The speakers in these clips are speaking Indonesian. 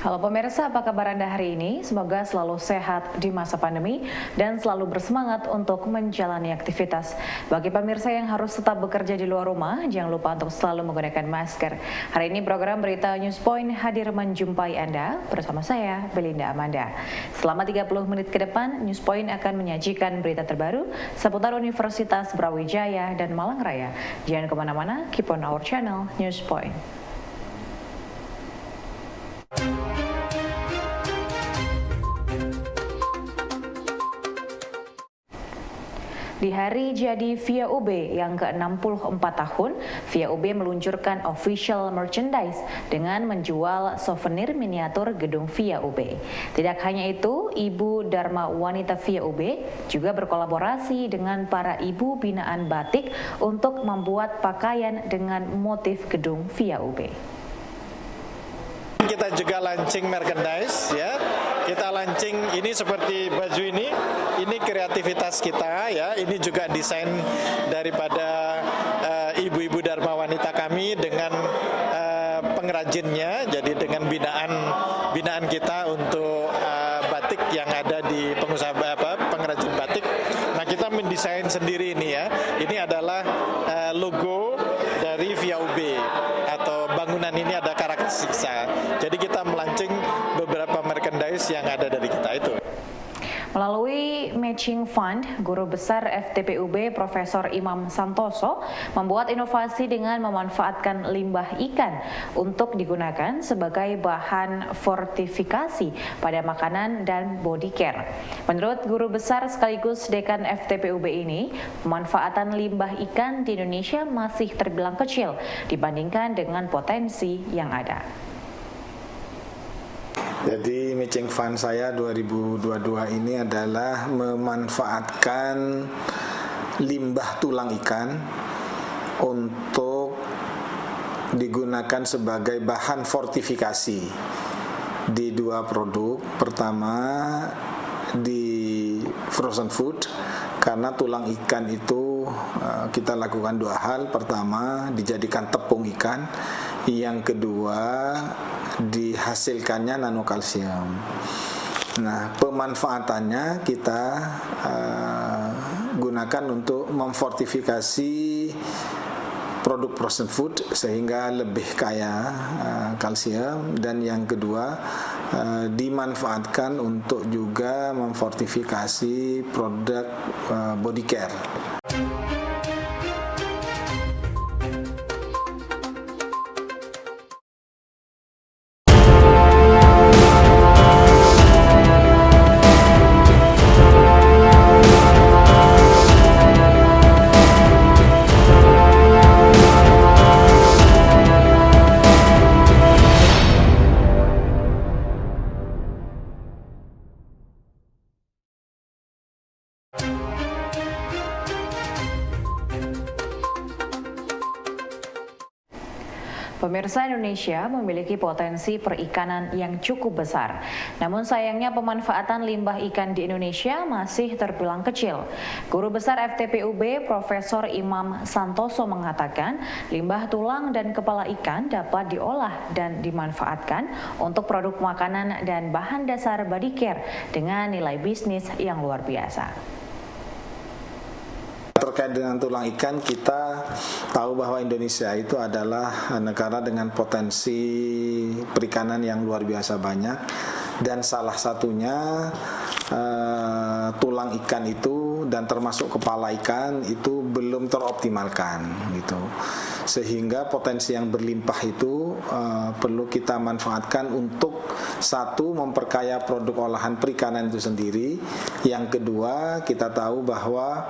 Halo pemirsa, apa kabar Anda hari ini? Semoga selalu sehat di masa pandemi dan selalu bersemangat untuk menjalani aktivitas. Bagi pemirsa yang harus tetap bekerja di luar rumah, jangan lupa untuk selalu menggunakan masker. Hari ini program Berita Newspoint hadir menjumpai Anda bersama saya, Belinda Amanda. Selama 30 menit ke depan, Newspoint akan menyajikan berita terbaru seputar Universitas Brawijaya dan Malang Raya. Jangan kemana-mana, keep on our channel, Newspoint. Di hari jadi VIA UB yang ke-64 tahun, VIA UB meluncurkan official merchandise dengan menjual souvenir miniatur gedung VIA UB. Tidak hanya itu, Ibu Dharma Wanita VIA UB juga berkolaborasi dengan para ibu binaan batik untuk membuat pakaian dengan motif gedung VIA UB. Kita juga launching merchandise ya. Kita launching ini seperti baju ini kreativitas kita ya. Ini juga desain daripada ibu-ibu Dharma Wanita kami dengan pengrajinnya. Jadi dengan binaan kita untuk batik yang ada di pengrajin batik. Nah, kita mendesain sendiri ini ya. Ini adalah logo dari VIA UB atau bangunan ini ada karakteristik. Jadi kita melaunching beberapa merchandise yang ada dari kita itu. Melalui matching fund, Guru Besar FTPUB Profesor Imam Santoso membuat inovasi dengan memanfaatkan limbah ikan untuk digunakan sebagai bahan fortifikasi pada makanan dan body care. Menurut Guru Besar sekaligus Dekan FTPUB ini, pemanfaatan limbah ikan di Indonesia masih terbilang kecil dibandingkan dengan potensi yang ada. Jadi matching fund saya 2022 ini adalah memanfaatkan limbah tulang ikan untuk digunakan sebagai bahan fortifikasi di dua produk. Pertama di frozen food, karena tulang ikan itu kita lakukan dua hal. Pertama, dijadikan tepung ikan. Yang kedua, dihasilkannya nanokalsium. Nah, pemanfaatannya kita gunakan untuk memfortifikasi produk frozen food sehingga lebih kaya kalsium, dan yang kedua dimanfaatkan untuk juga memfortifikasi produk body care. Pemirsa, Indonesia memiliki potensi perikanan yang cukup besar. Namun sayangnya pemanfaatan limbah ikan di Indonesia masih terbilang kecil. Guru Besar FTPUB Profesor Imam Santoso mengatakan limbah tulang dan kepala ikan dapat diolah dan dimanfaatkan untuk produk makanan dan bahan dasar body care dengan nilai bisnis yang luar biasa. Terkait dengan tulang ikan, kita tahu bahwa Indonesia itu adalah negara dengan potensi perikanan yang luar biasa banyak, dan salah satunya tulang ikan itu dan termasuk kepala ikan itu belum teroptimalkan gitu. Sehingga potensi yang berlimpah itu perlu kita manfaatkan untuk satu, memperkaya produk olahan perikanan itu sendiri. Yang kedua, kita tahu bahwa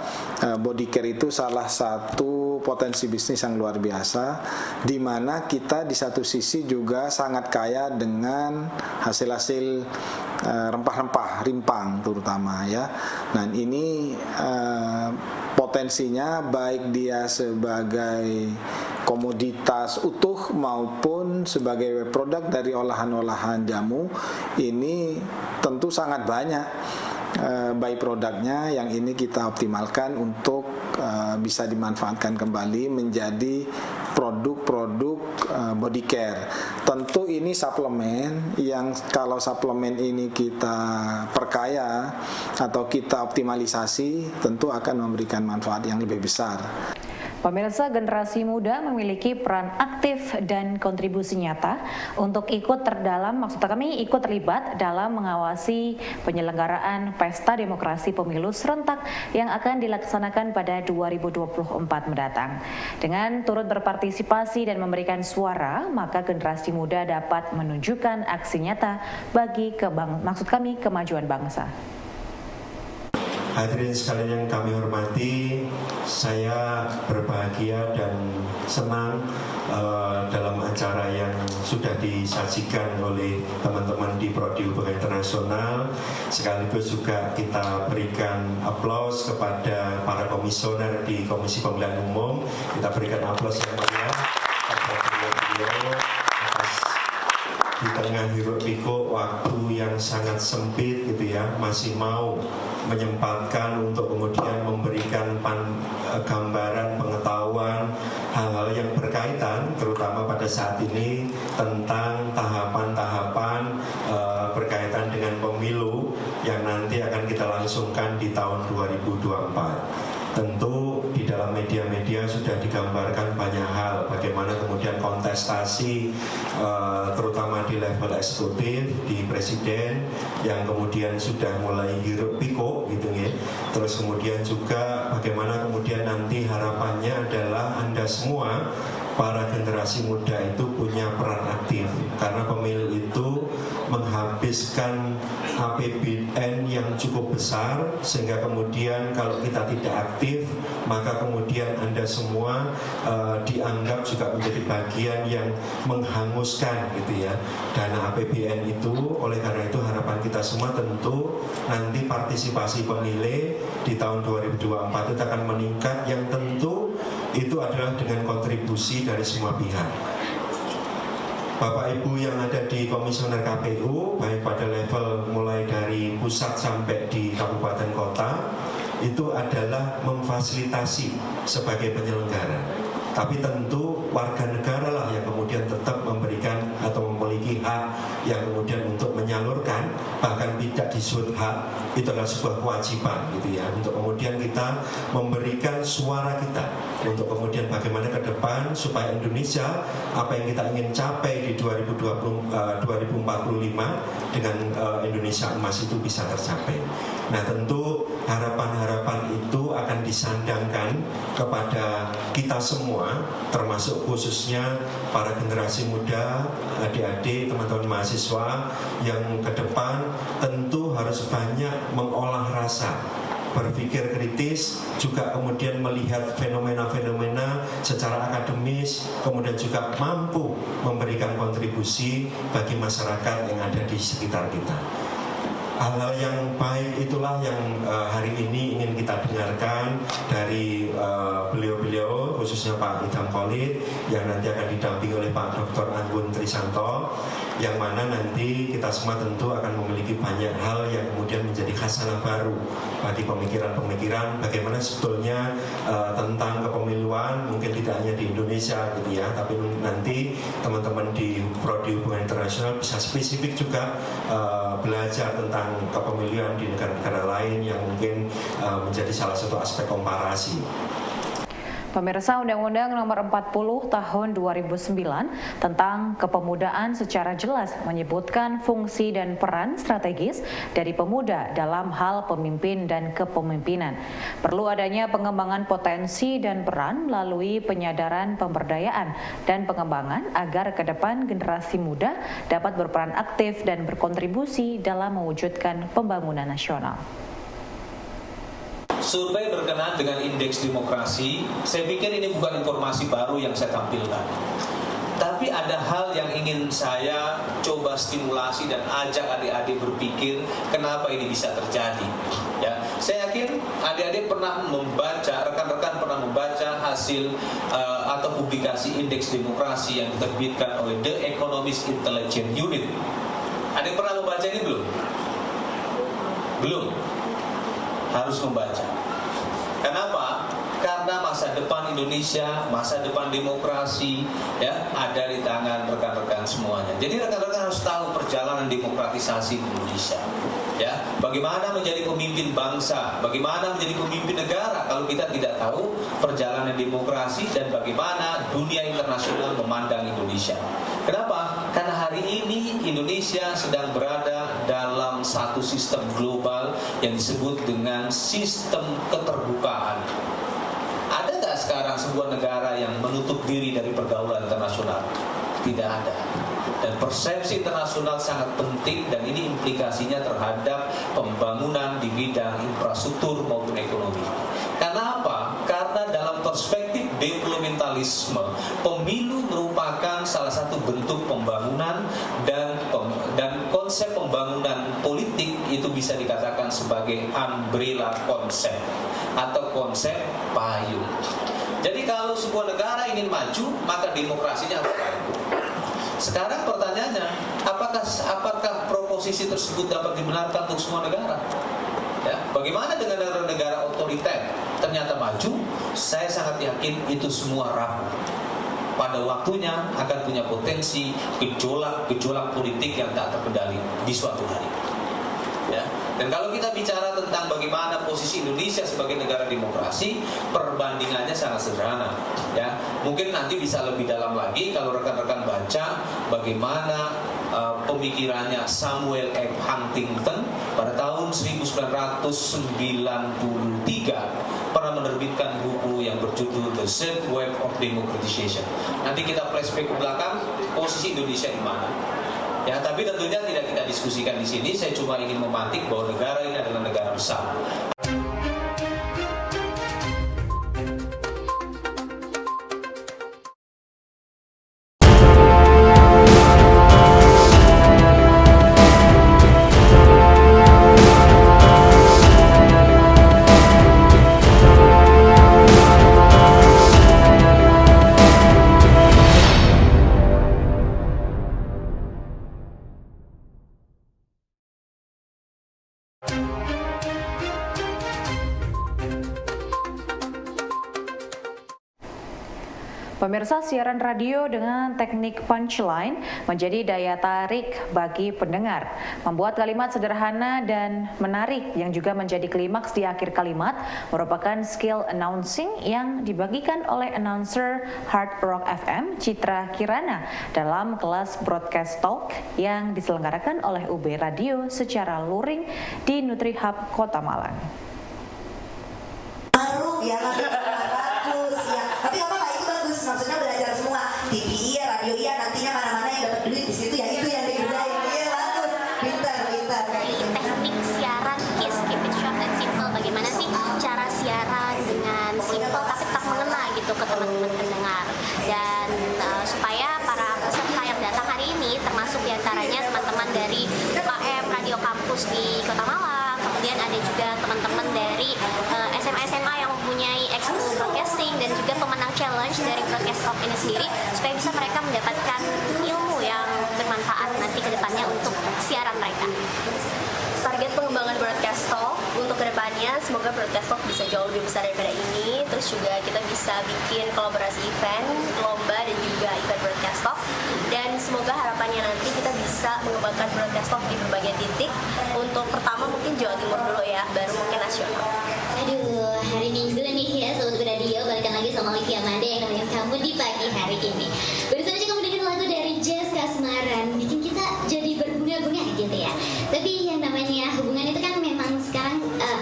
body care itu salah satu potensi bisnis yang luar biasa, di mana kita di satu sisi juga sangat kaya dengan hasil-hasil rempah-rempah, rimpang terutama ya. Nah, ini potensinya baik dia sebagai komoditas utuh maupun sebagai produk dari olahan-olahan jamu, ini tentu sangat banyak by produknya yang ini kita optimalkan untuk bisa dimanfaatkan kembali menjadi produk-produk body care. tentu ini suplemen yang kalau suplemen ini kita perkaya atau kita optimalisasi tentu akan memberikan manfaat yang lebih besar. Pemirsa, generasi muda memiliki peran aktif dan kontribusi nyata untuk ikut terlibat dalam mengawasi penyelenggaraan pesta demokrasi pemilu serentak yang akan dilaksanakan pada 2024 mendatang. Dengan turut berpartisipasi dan memberikan suara, maka generasi muda dapat menunjukkan aksi nyata bagi kemajuan bangsa. Hadirin sekalian yang kami hormati, saya berbahagia dan senang dalam acara yang sudah disajikan oleh teman-teman di Prodi Hubungan Internasional. Sekaligus juga kita berikan aplaus kepada para komisioner di Komisi Pemilihan Umum. Kita berikan aplaus yang meriah kepada beliau atas di tengah hiruk pikuk waktu yang sangat sempit gitu ya, masih mau menyempatkan untuk kemudian memberikan gambaran pengetahuan hal-hal yang berkaitan terutama pada saat ini tentang tahapan-tahapan berkaitan dengan pemilu yang nanti akan kita langsungkan di tahun 2024. Tentu di dalam media-media sudah digambarkan banyak hal, bagaimana kemudian kontestasi terutama di level eksekutif, di presiden yang kemudian sudah mulai hiruk pikuk gitu ya. Terus kemudian juga bagaimana kemudian nanti harapannya adalah Anda semua para generasi muda itu punya peran aktif karena pemilu itu menghabiskan APBN yang cukup besar sehingga kemudian kalau kita tidak aktif maka kemudian Anda semua dianggap juga menjadi bagian yang menghanguskan gitu ya dana APBN itu. Oleh karena itu harapan kita semua tentu nanti partisipasi pemilih di tahun 2024 itu akan meningkat yang tentu itu adalah dengan kontribusi dari semua pihak. Bapak Ibu yang ada di komisioner KPU, baik pada level mulai dari pusat sampai di kabupaten kota, itu adalah memfasilitasi sebagai penyelenggara. Tapi tentu warga negara lah yang kemudian tetap memberikan atau memiliki hak yang kemudian untuk menyalurkan, bahkan tidak disebut hak, itu adalah sebuah kewajiban gitu ya, untuk kemudian kita memberikan suara kita untuk kemudian bagaimana ke depan supaya Indonesia apa yang kita ingin capai di 2045 dengan Indonesia emas itu bisa tercapai. Nah tentu harapan-harapan itu akan disandangkan kepada kita semua, termasuk khususnya para generasi muda, adik-adik, teman-teman mahasiswa yang ke depan tentu harus banyak mengolah rasa, berpikir kritis, juga kemudian melihat fenomena-fenomena secara akademis, kemudian juga mampu memberikan kontribusi bagi masyarakat yang ada di sekitar kita. Hal-hal yang baik itulah yang hari ini ingin kita dengarkan dari beliau-beliau, khususnya Pak Idham Khalid yang nanti akan didampingi oleh Pak Dr. Anggun Trisanto, yang mana nanti kita semua tentu akan memiliki banyak hal yang kemudian menjadi khasanah baru bagi pemikiran-pemikiran bagaimana sebetulnya tentang kepemiluan, mungkin tidak hanya di Indonesia gitu ya, tapi nanti teman-teman di Prodi Hubungan Internasional bisa spesifik juga belajar tentang kepemiluan di negara-negara lain yang mungkin menjadi salah satu aspek komparasi. Pemirsa, Undang-Undang Nomor 40 Tahun 2009 tentang kepemudaan secara jelas menyebutkan fungsi dan peran strategis dari pemuda dalam hal pemimpin dan kepemimpinan. Perlu adanya pengembangan potensi dan peran melalui penyadaran pemberdayaan dan pengembangan agar ke depan generasi muda dapat berperan aktif dan berkontribusi dalam mewujudkan pembangunan nasional. Survei berkenaan dengan indeks demokrasi, saya pikir ini bukan informasi baru yang saya tampilkan. Tapi ada hal yang ingin saya coba stimulasi dan ajak adik-adik berpikir kenapa ini bisa terjadi. Ya, saya yakin adik-adik pernah membaca, rekan-rekan pernah membaca hasil atau publikasi indeks demokrasi yang diterbitkan oleh The Economist Intelligence Unit. Adik pernah membaca ini belum? Belum. Harus membaca. Kenapa? Karena masa depan Indonesia Indonesia, masa depan demokrasi ya ada di tangan rekan-rekan semuanya. Jadi rekan-rekan harus tahu perjalanan demokratisasi Indonesia. Ya, bagaimana menjadi pemimpin bangsa, bagaimana menjadi pemimpin negara kalau kita tidak tahu perjalanan demokrasi dan bagaimana dunia internasional memandang Indonesia. Kenapa? Karena hari ini Indonesia sedang berada dalam satu sistem global yang disebut dengan sistem keterbukaan. Ada nggak sekarang sebuah negara yang menutup diri dari pergaulan internasional? Tidak ada. Dan persepsi internasional sangat penting dan ini implikasinya terhadap pembangunan di bidang infrastruktur maupun ekonomi. Karena apa? Karena dalam perspektif developmentalisme, pemilu merupakan salah satu bentuk pembangunan dan konsep pembangunan politik itu bisa dikatakan sebagai umbrella konsep atau konsep payung. Jadi kalau sebuah negara ingin maju, maka demokrasinya harus maju. Sekarang pertanyaannya, apakah proposisi tersebut dapat dibenarkan untuk semua negara? Ya, bagaimana dengan negara-negara otoriter? Ternyata maju, saya sangat yakin itu semua rapuh. Pada waktunya akan punya potensi gejolak politik yang tak terkendali di suatu hari. Ya. Dan kalau kita bicara tentang bagaimana posisi Indonesia sebagai negara demokrasi, perbandingannya sangat sederhana. Ya, mungkin nanti bisa lebih dalam lagi kalau rekan-rekan baca bagaimana pemikirannya Samuel F. Huntington pada tahun 1993 pernah menerbitkan buku yang berjudul The Third Wave of Democratization. Nanti kita flashback ke belakang, posisi Indonesia di mana? Ya, tapi tentunya tidak kita diskusikan di sini. Saya cuma ingin memantik bahwa negara ini adalah negara besar. Pemirsa, siaran radio dengan teknik punchline menjadi daya tarik bagi pendengar. Membuat kalimat sederhana dan menarik yang juga menjadi klimaks di akhir kalimat merupakan skill announcing yang dibagikan oleh announcer Hard Rock FM Citra Kirana dalam kelas Broadcast Talk yang diselenggarakan oleh UB Radio secara luring di NutriHub Kota Malang. Ya, bagus ya. Tapi apa itu bagus, maksudnya belajar semua. TV iya, radio iya, nantinya mana-mana yang dapat duit di situ ya itu yang dikerjain. Iya bagus, pintar. Teknik siaran KISS, keep it short and simple. Bagaimana sih cara siaran dengan simple tapi tetap mengena gitu ke teman-teman pendengar. Dan supaya para peserta yang datang hari ini, termasuk diantaranya teman-teman dari UKM Radio Kampus di Kota Malang, kemudian ada juga teman-teman dari SMA yang mempunyai ekskul broadcasting dan juga pemenang challenge dari Broadcast Talk ini sendiri, supaya bisa mereka mendapatkan ilmu yang bermanfaat nanti ke depannya untuk siaran mereka. Target pengembangan Broadcast Talk untuk kedepannya, semoga Broadcast Talk bisa jauh lebih besar daripada ini. Terus juga kita bisa bikin kolaborasi event, lomba dan juga event Broadcast Talk. Dan semoga harapannya nanti kita bisa mengembangkan Broadcast Talk di berbagai titik. Untuk pertama mungkin Jawa Timur dulu ya, baru mungkin nasional. Aduh, hari Minggu nih ya Sobat Radio, balikan lagi sama Livia Made yang nemenin kamu di pagi hari ini. Barusan aja kamu dengerin lagu dari Jazz Kasmaran, bikin kita jadi berbunga-bunga gitu ya. Tapi yang namanya hubungan itu kan memang sekarang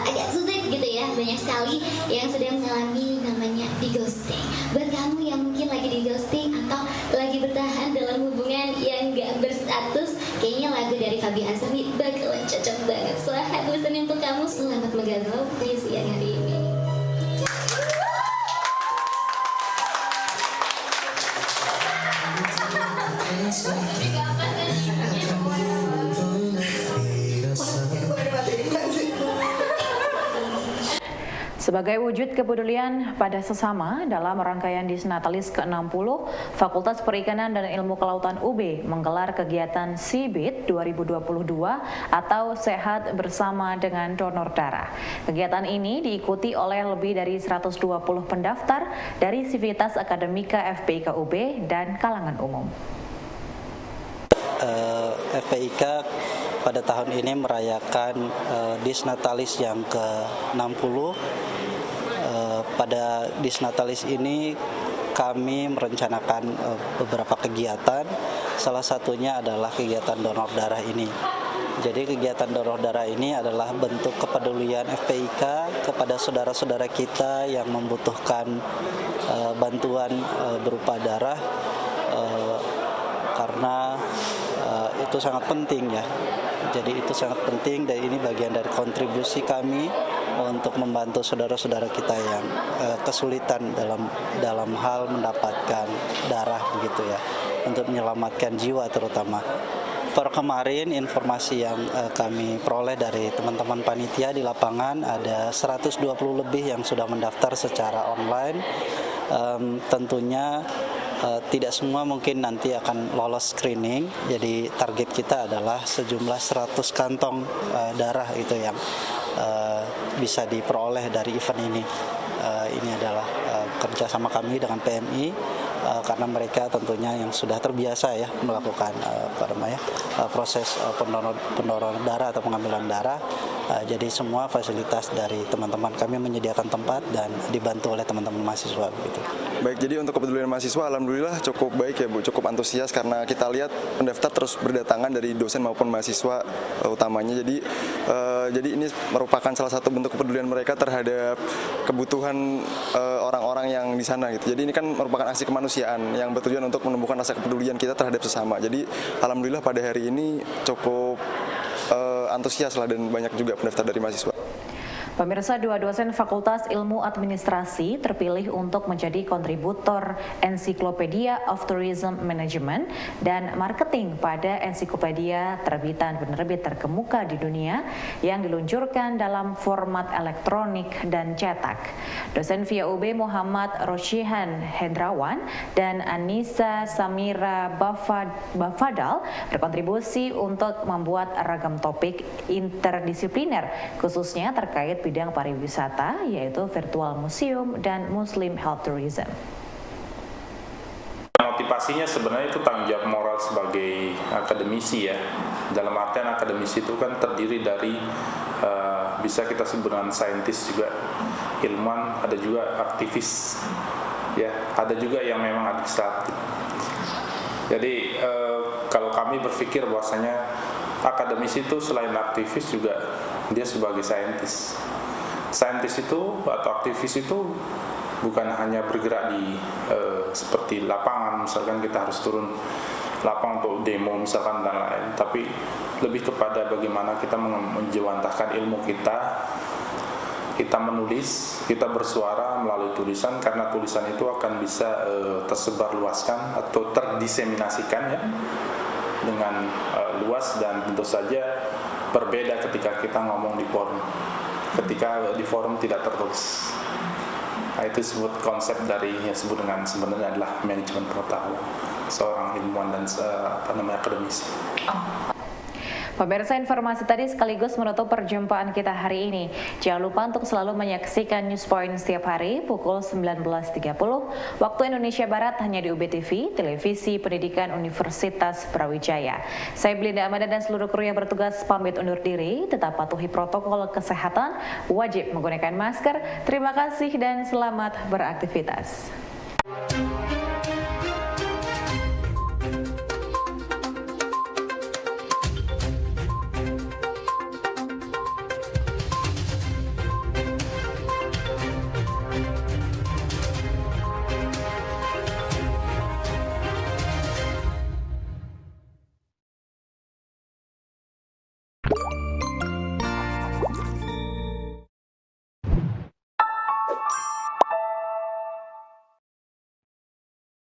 agak sulit gitu ya. Banyak sekali yang sedang mengalami namanya di ghosting. Buat kamu yang mungkin lagi di ghosting atau lagi bertahan dalam hubungan yang gak berstatus, kayaknya lagu dari Fabi Asri bakalan cocok banget. Selamat listening untuk kamu, selamat menggalau di siang hari ini. Sebagai wujud kepedulian pada sesama dalam rangkaian Disnatalis ke-60, Fakultas Perikanan dan Ilmu Kelautan UB menggelar kegiatan SEABID 2022 atau Sehat Bersama dengan Donor Darah. Kegiatan ini diikuti oleh lebih dari 120 pendaftar dari Sivitas Akademika FPIK UB dan kalangan umum. FPIK pada tahun ini merayakan Disnatalis yang ke-60. Pada Disnatalis ini kami merencanakan beberapa kegiatan, salah satunya adalah kegiatan donor darah ini. Jadi kegiatan donor darah ini adalah bentuk kepedulian FPIK kepada saudara-saudara kita yang membutuhkan bantuan berupa darah, karena itu sangat penting ya. Jadi itu sangat penting dan ini bagian dari kontribusi kami untuk membantu saudara-saudara kita yang kesulitan dalam hal mendapatkan darah begitu ya, untuk menyelamatkan jiwa terutama. Per kemarin informasi yang kami peroleh dari teman-teman panitia di lapangan ada 120 lebih yang sudah mendaftar secara online. Tentunya tidak semua mungkin nanti akan lolos screening, jadi target kita adalah sejumlah 100 kantong darah itu yang bisa diperoleh dari event ini. Ini adalah kerjasama kami dengan PMI, karena mereka tentunya yang sudah terbiasa ya melakukan proses pendonoran darah atau pengambilan darah. Jadi semua fasilitas dari teman-teman kami menyediakan tempat dan dibantu oleh teman-teman mahasiswa begitu. Baik, jadi untuk kepedulian mahasiswa alhamdulillah cukup baik ya Bu, cukup antusias karena kita lihat pendaftar terus berdatangan dari dosen maupun mahasiswa utamanya. Jadi ini merupakan salah satu bentuk kepedulian mereka terhadap kebutuhan orang-orang yang di sana gitu. Jadi ini kan merupakan aksi kemanusiaan yang bertujuan untuk menumbuhkan rasa kepedulian kita terhadap sesama. Jadi alhamdulillah pada hari ini cukup antusias lah dan banyak juga pendaftar dari mahasiswa. Pemirsa, 2 dosen Fakultas Ilmu Administrasi terpilih untuk menjadi kontributor Encyclopedia of Tourism Management dan Marketing pada ensiklopedia terbitan penerbit terkemuka di dunia yang diluncurkan dalam format elektronik dan cetak. Dosen via UB Muhammad Roshihan Hendrawan dan Anissa Samira Bafadal berkontribusi untuk membuat ragam topik interdisipliner, khususnya terkait bidang pariwisata, yaitu virtual museum dan Muslim health tourism. Motivasinya sebenarnya itu tanggung jawab moral sebagai akademisi ya. Dalam artian akademisi itu kan terdiri dari bisa kita sebut dengan saintis juga, ilmuwan, ada juga aktivis ya, ada juga yang memang administratif. Jadi kalau kami berpikir bahwasanya akademisi itu selain aktivis juga dia sebagai saintis. Saintis itu atau aktivis itu bukan hanya bergerak di seperti lapangan, misalkan kita harus turun lapang untuk demo misalkan dan lain, tapi lebih kepada bagaimana kita menjewantahkan ilmu kita menulis, kita bersuara melalui tulisan, karena tulisan itu akan bisa tersebar luaskan atau terdiseminasikan ya dengan luas, dan tentu saja berbeda ketika kita ngomong di forum. Ketika di forum tidak tertulis. Nah, itu disebut konsep dari yang disebut dengan sebenarnya adalah manajemen pengetahuan seorang ilmuwan dan akademisi. Pemirsa, informasi tadi sekaligus menutup perjumpaan kita hari ini. Jangan lupa untuk selalu menyaksikan News Point setiap hari pukul 19.30 waktu Indonesia Barat hanya di UB TV, Televisi Pendidikan Universitas Brawijaya. Saya Belinda Amanda dan seluruh kru yang bertugas pamit undur diri. Tetap patuhi protokol kesehatan, wajib menggunakan masker. Terima kasih dan selamat beraktivitas.